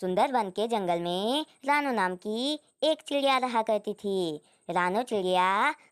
सुंदरवन के जंगल में रानू नाम की एक चिड़िया रहा करती थी। रानू चिड़िया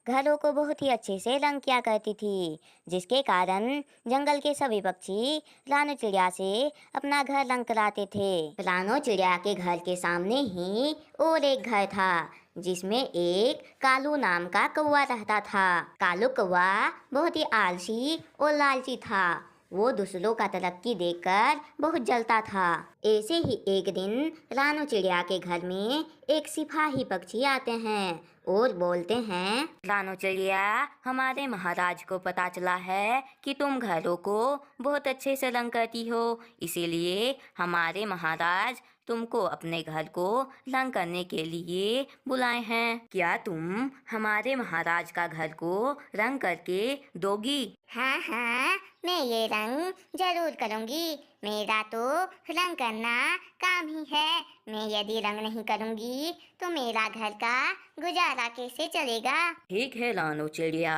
घरों को बहुत ही अच्छे से रंग किया करती थी, जिसके कारण जंगल के सभी पक्षी रानू चिड़िया से अपना घर रंग कराते थे। रानू चिड़िया के घर के सामने ही और एक घर था, जिसमें एक कालू नाम का कौवा रहता था। कालू कौवा बहुत ही आलसी और लालची था। वो दूसरों का तरक्की देखकर बहुत जलता था। ऐसे ही एक दिन रानू चिड़िया के घर में एक सिपाही पक्षी आते हैं और बोलते हैं, रानू चिड़िया, हमारे महाराज को पता चला है कि तुम घरों को बहुत अच्छे से रंग करती हो, इसीलिए हमारे महाराज तुमको अपने घर को रंग करने के लिए बुलाए हैं। क्या तुम हमारे महाराज का घर को रंग करके दोगी? हाँ हाँ, मैं ये रंग जरूर करूँगी। मेरा तो रंग करना काम ही है। मैं यदि रंग नहीं करूँगी तो मेरा घर का गुजारा कैसे चलेगा। ठीक है रानू चिड़िया,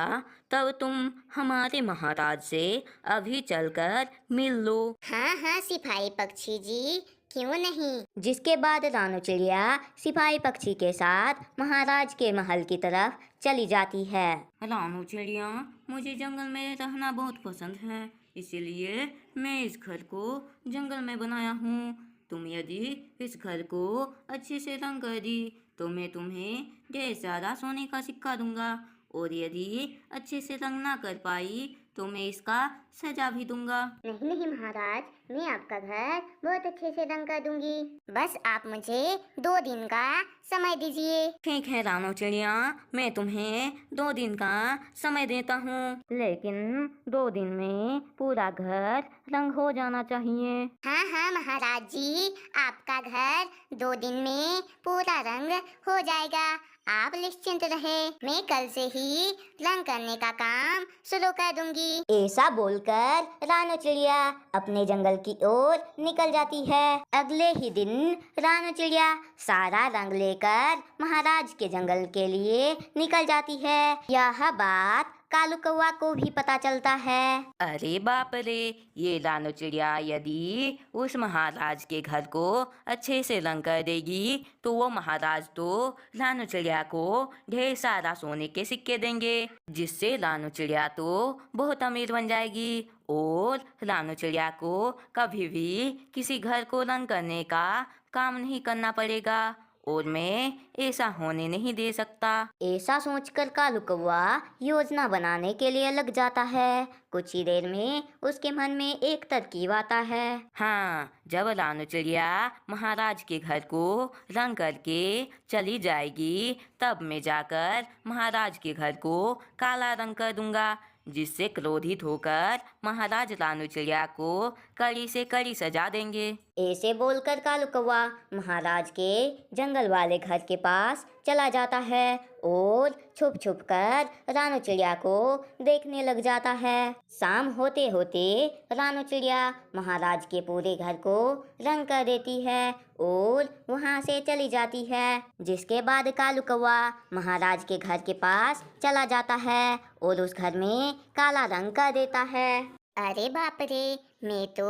तब तुम हमारे महाराज से अभी चलकर मिल लो। हाँ हाँ सिपाही पक्षी जी, क्यों नहीं। जिसके बाद रानू चिड़िया सिपाही पक्षी के साथ महाराज के महल की तरफ चली जाती है। रानू चिड़िया, मुझे जंगल में रहना बहुत पसंद है, इसीलिए मैं इस घर को जंगल में बनाया हूँ। तुम यदि इस घर को अच्छे से रंग कर दी तो मैं तुम्हें ढेर सारा सोने का सिक्का दूंगा, और यदि अच्छे से रंग ना कर पाई तो मैं इसका सजा भी दूंगा। नहीं नहीं महाराज, मैं आपका घर बहुत अच्छे से रंग कर दूंगी। बस आप मुझे 2 दिन का समय दीजिए। ठीक है रानू चिड़िया, मैं तुम्हें 2 दिन का समय देता हूँ, लेकिन 2 दिन में पूरा घर रंग हो जाना चाहिए। हाँ हाँ महाराज जी, आपका घर 2 दिन में पूरा रंग हो जाएगा। आप निश्चिंत रहे, मैं कल से ही रंग करने का काम शुरू कर दूंगी। ऐसा बोलकर रानू चिड़िया अपने जंगल की ओर निकल जाती है। अगले ही दिन रानू चिड़िया सारा रंग लेकर महाराज के जंगल के लिए निकल जाती है। यह बात कालू कौवा को भी पता चलता है। अरे बाप रे, ये रानू चिड़िया यदि उस महाराज के घर को अच्छे से रंग कर देगी तो वो महाराज तो रानू चिड़िया को ढेर सारा सोने के सिक्के देंगे, जिससे रानू चिड़िया तो बहुत अमीर बन जाएगी और रानू चिड़िया को कभी भी किसी घर को रंग करने का काम नहीं करना पड़ेगा, और मैं ऐसा होने नहीं दे सकता। ऐसा सोचकर कालू कौवा योजना बनाने के लिए लग जाता है। कुछ ही देर में उसके मन में एक तरकीब आता है। हाँ, जब रानू चिड़िया महाराज के घर को रंग करके चली जाएगी तब मैं जाकर महाराज के घर को काला रंग कर दूंगा, जिससे क्रोधित होकर महाराज रानू चिड़िया को कड़ी से कड़ी सजा देंगे। ऐसे बोलकर कालू कौवा महाराज के जंगल वाले घर के पास चला जाता है और छुप छुप कर रानू चिड़िया को देखने लग जाता है। शाम होते होते रानू चिड़िया महाराज के पूरे घर को रंग कर देती है और वहां से चली जाती है। जिसके बाद कालू कौवा महाराज के घर के पास चला जाता है और उस घर में काला रंग कर देता है। अरे बाप रे, मैं तो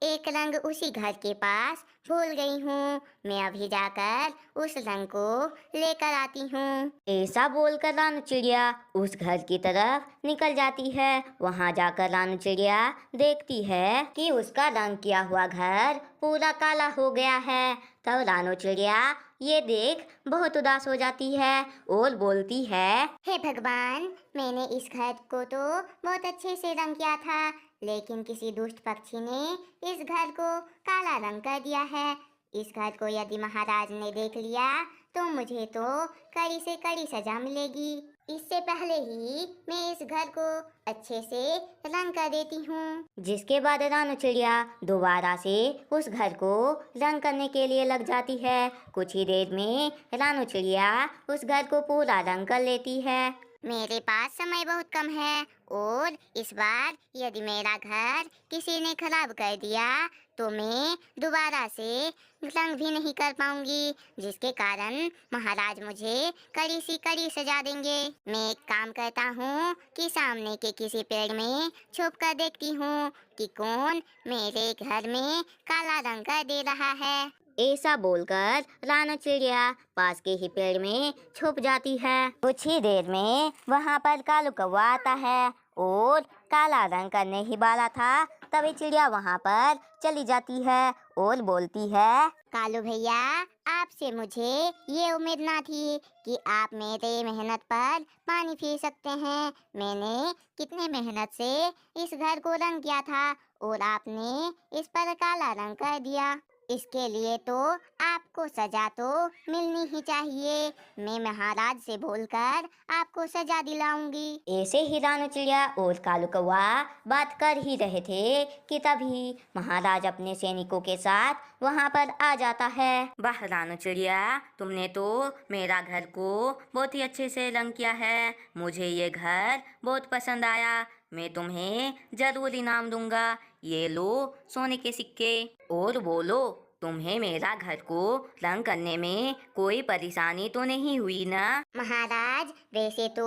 एक रंग उसी घर के पास भूल गई हूँ। मैं अभी जाकर उस रंग को लेकर आती हूँ। ऐसा बोलकर रानू चिड़िया उस घर की तरफ निकल जाती है। वहां जाकर रानू चिड़िया देखती है कि उसका रंग किया हुआ घर पूरा काला हो गया है। तब रानू चिड़िया ये देख बहुत उदास हो जाती है और बोलती है, हे भगवान, मैंने इस घर को तो बहुत अच्छे से रंग किया था, लेकिन किसी दुष्ट पक्षी ने इस घर को काला रंग कर दिया है। इस घर को यदि महाराज ने देख लिया तो मुझे तो कड़ी से कड़ी सजा मिलेगी। इससे पहले ही मैं इस घर को अच्छे से रंग कर देती हूँ। जिसके बाद रानू चिड़िया दोबारा से उस घर को रंग करने के लिए लग जाती है। कुछ ही देर में रानू चिड़िया उस घर को पूरा रंग कर लेती है। मेरे पास समय बहुत कम है और इस बार यदि मेरा घर किसी ने खराब कर दिया तो मैं दोबारा से रंग भी नहीं कर पाऊंगी, जिसके कारण महाराज मुझे कड़ी सी कड़ी सजा देंगे। मैं एक काम करता हूँ कि सामने के किसी पेड़ में छुप कर देखती हूँ कि कौन मेरे घर में काला रंग कर दे रहा है। ऐसा बोलकर रानो चिड़िया पास के ही पेड़ में छुप जाती है। कुछ ही देर में वहाँ पर कालू कौवा आता है और काला रंग करने ही वाला था तभी चिड़िया वहाँ पर चली जाती है और बोलती है, कालू भैया, आपसे मुझे ये उम्मीद ना थी कि आप मेरे मेहनत पर पानी फेर सकते हैं। मैंने कितने मेहनत से इस घर को रंग किया था और आपने इस पर काला रंग कर दिया। इसके लिए तो आपको सजा तो मिलनी ही चाहिए। मैं महाराज से बोलकर आपको सजा दिलाऊंगी। ऐसे ही रानो चिड़िया और कालू कौवा बात कर ही रहे थे कि तभी महाराज अपने सैनिकों के साथ वहाँ पर आ जाता है। वाह रानो चिड़िया, तुमने तो मेरा घर को बहुत ही अच्छे से रंग किया है। मुझे ये घर बहुत पसंद आया। मैं तुम्हें जरूर इनाम दूंगा। ये लो सोने के सिक्के और बोलो, तुम्हें मेरा घर को रंग करने में कोई परेशानी तो नहीं हुई ना? महाराज, वैसे तो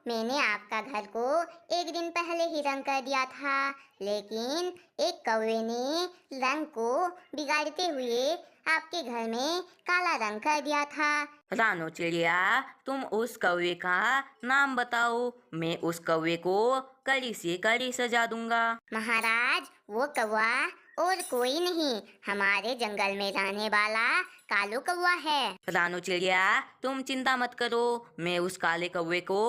मैंने आपका घर को एक दिन पहले ही रंग कर दिया था, लेकिन एक कौवे ने रंग को बिगाड़ते हुए आपके घर में काला रंग कर दिया था। रानो चिड़िया, तुम उस कौवे का नाम बताओ। मैं उस कौवे को कड़ी से कड़ी सजा दूंगा। महाराज, वो कौवा और कोई नहीं, हमारे जंगल में रहने वाला कालू कौवा है। रानो चिड़िया, तुम चिंता मत करो, मैं उस काले कौवे को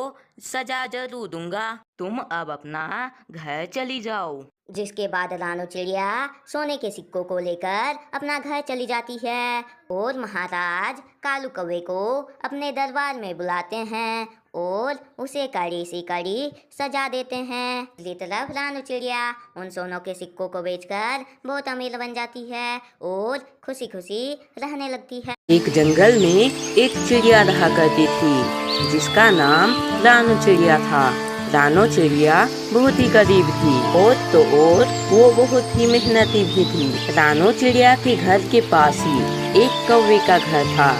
सजा जरूर दूंगा। तुम अब अपना घर चली जाओ। जिसके बाद रानो चिड़िया सोने के सिक्कों को लेकर अपना घर चली जाती है और महाराज कालू कौवे को अपने दरबार में बुलाते हैं और उसे कड़ी सी कड़ी सजा देते हैं। दूसरी तरफ रानो चिड़िया उन सोनों के सिक्कों को बेचकर बहुत अमीर बन जाती है और खुशी खुशी रहने लगती है। एक जंगल में एक चिड़िया रहा करती थी जिसका नाम रानो चिड़िया था। रानो चिड़िया बहुत ही गरीब थी और तो और वो बहुत ही मेहनती भी थी। रानो चिड़िया के घर के पास ही एक कौवे का घर था।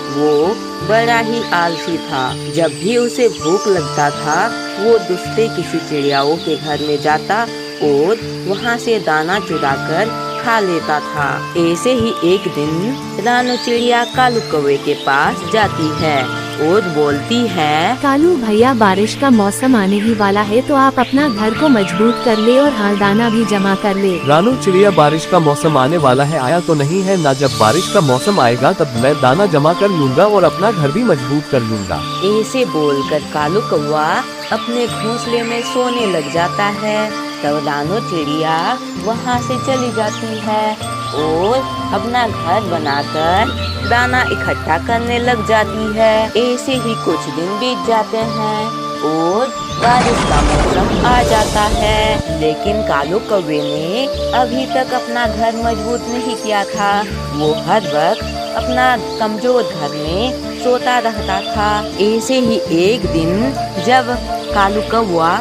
वो बड़ा ही आलसी था। जब भी उसे भूख लगता था वो दूसरे किसी चिड़ियाओं के घर में जाता और वहाँ से दाना चुराकर खा लेता था। ऐसे ही एक दिन रानो चिड़िया कालू कौवे के पास जाती है और बोलती है, कालू भैया, बारिश का मौसम आने ही वाला है तो आप अपना घर को मजबूत कर ले और हाल दाना भी जमा कर ले। रानो चिड़िया, बारिश का मौसम आने वाला है, आया तो नहीं है ना। जब बारिश का मौसम आएगा तब मैं दाना जमा कर लूँगा और अपना घर भी मजबूत कर लूँगा। ऐसे बोलकर कालू कौवा अपने घोंसले में सोने लग जाता है। तब रानो चिड़िया वहाँ से चली जाती है और अपना घर बनाकर दाना इकट्ठा करने लग जाती है। ऐसे ही कुछ दिन बीत जाते हैं और बारिश का मौसम आ जाता है, लेकिन कालू कौवे ने अभी तक अपना घर मजबूत नहीं किया था। वो हर वक्त अपना कमजोर घर में सोता रहता था। ऐसे ही एक दिन जब कालू कौवा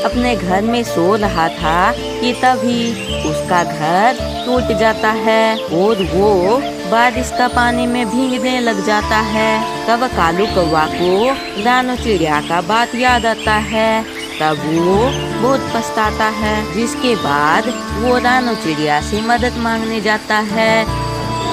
अपने घर में सो रहा था कि तभी उसका घर टूट जाता है और वो बारिश का पानी में भीगने लग जाता है। तब कालू कौवा को रानो चिड़िया का बात याद आता है। तब वो बहुत पछताता है, जिसके बाद वो रानो चिड़िया से मदद मांगने जाता है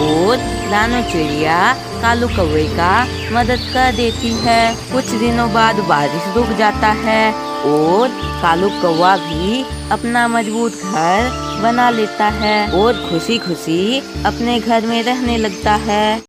और रानो चिड़िया कालू कौवे का मदद कर देती है। कुछ दिनों बाद बारिश रुक जाता है और कालू कौवा भी अपना मजबूत घर बना लेता है और खुशी खुशी अपने घर में रहने लगता है।